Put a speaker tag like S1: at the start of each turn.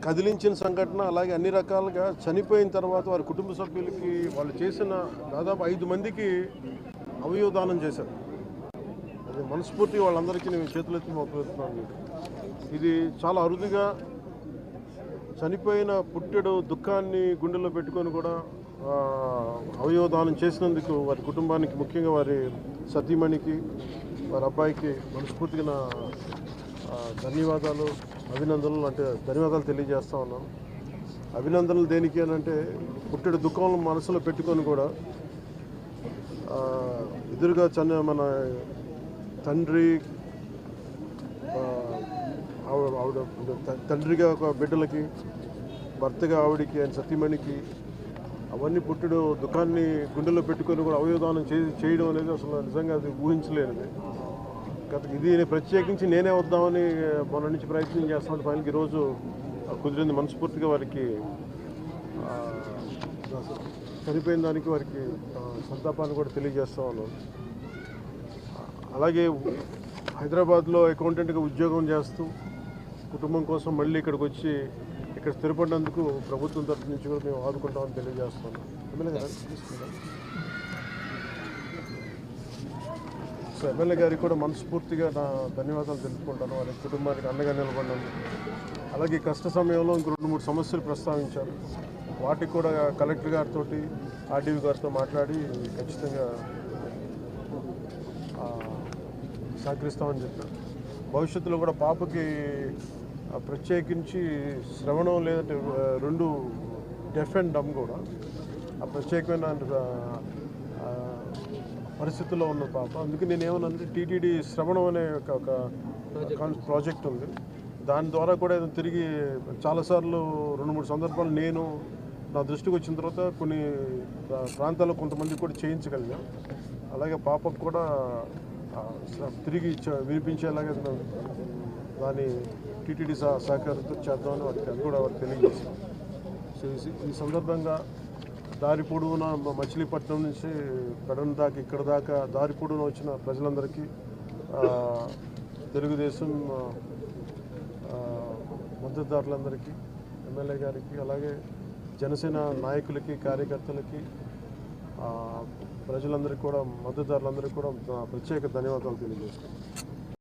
S1: కదిలించిన సంఘటన. అలాగే అన్ని రకాలుగా చనిపోయిన తర్వాత వారి కుటుంబ సభ్యులకి వాళ్ళు చేసిన దాదాపు 5 మందికి అవయవదానం చేశారు. అది మనస్ఫూర్తిగా వాళ్ళందరికీ నేను చేతులెత్తి మొక్కుతున్నాను. ఇది చాలా అరుదుగా చనిపోయిన పుట్టెడు దుఃఖాన్ని గుండెల్లో పెట్టుకొని కూడా అవయవదానం చేసినందుకు వారి కుటుంబానికి, ముఖ్యంగా వారి సతీమణికి, వారి అబ్బాయికి మనస్ఫూర్తిగా నా ధన్యవాదాలు, అభినందనలు. అంటే ధన్యవాదాలు తెలియజేస్తా ఉన్నాను. అభినందనలు దేనికి అని అంటే, పుట్టెడు దుఃఖం మనసులో పెట్టుకొని కూడా ఎదురుగా మన తండ్రి, ఆవిడ తండ్రిగా ఒక బిడ్డలకి, భర్తగా ఆవిడికి, ఆయన సతీమణికి, అవన్నీ పుట్టెడు దుఃఖాన్ని గుండెల్లో పెట్టుకొని కూడా అవయవదానం చేయడం అనేది అసలు నిజంగా అది ఊహించలేనిది. ఇది ప్రత్యేకించి నేనే వద్దామని మొన్న నుంచి ప్రయత్నం చేస్తామంటే ఫైనల్కి ఈరోజు కుదిరింది. మనస్ఫూర్తిగా వారికి చనిపోయిన దానికి వారికి సంతాపాన్ని కూడా తెలియజేస్తా ఉన్నాను. అలాగే హైదరాబాద్లో అకౌంటెంట్గా ఉద్యోగం చేస్తూ కుటుంబం కోసం మళ్ళీ ఇక్కడికి వచ్చి ఇక్కడ స్థిరపడినందుకు ప్రభుత్వం తరఫు నుంచి కూడా మేము ఆదుకుంటామని తెలియజేస్తున్నాం. ఎమ్మెల్యే గారు తీసుకుంటాం. సో ఎమ్మెల్యే గారికి కూడా మనస్ఫూర్తిగా నా ధన్యవాదాలు తెలుపుకుంటాను. వారి కుటుంబానికి అండగా నిలబడినందుకు. అలాగే కష్ట సమయంలో ఇంకో 2-3 సమస్యలు ప్రస్తావించారు. వాటికి కూడా కలెక్టర్ గారితో, ఆర్డీవీ గారితో మాట్లాడి ఖచ్చితంగా సహకరిస్తామని చెప్పారు. భవిష్యత్తులో కూడా పాపకి ప్రత్యేకించి శ్రవణం లేదంటే 2 డెఫ్ అండ్ డమ్ కూడా ఆ ప్రత్యేకమైన పరిస్థితుల్లో ఉన్న పాప. అందుకే నేను ఏమన్నానంటే టీటీడీ శ్రవణం అనే ఒక ప్రాజెక్ట్ ఉంది. దాని ద్వారా కూడా తిరిగి చాలాసార్లు 2-3 సందర్భాలు నేను నా దృష్టికి వచ్చిన తర్వాత కొన్ని ప్రాంతాల్లో కొంతమంది కూడా చేయించగలిగాం. అలాగే పాపకు కూడా తిరిగి వినిపించేలాగా దాన్ని టీటీడీ సహకారంతో చేద్దామని అది కూడా వారికి తెలియజేస్తాం. సో ఈ సందర్భంగా దారి పొడవున మచిలీపట్నం నుంచి పెడన దాకా ఇక్కడ దాకా దారి పొడవున వచ్చిన ప్రజలందరికీ, తెలుగుదేశం మద్దతుదారులందరికీ, ఎమ్మెల్యే గారికి, అలాగే జనసేన నాయకులకి, కార్యకర్తలకి, ప్రజలందరికీ కూడా, మద్దతుదారులందరికీ కూడా ప్రత్యేక ధన్యవాదాలు తెలియజేస్తాను.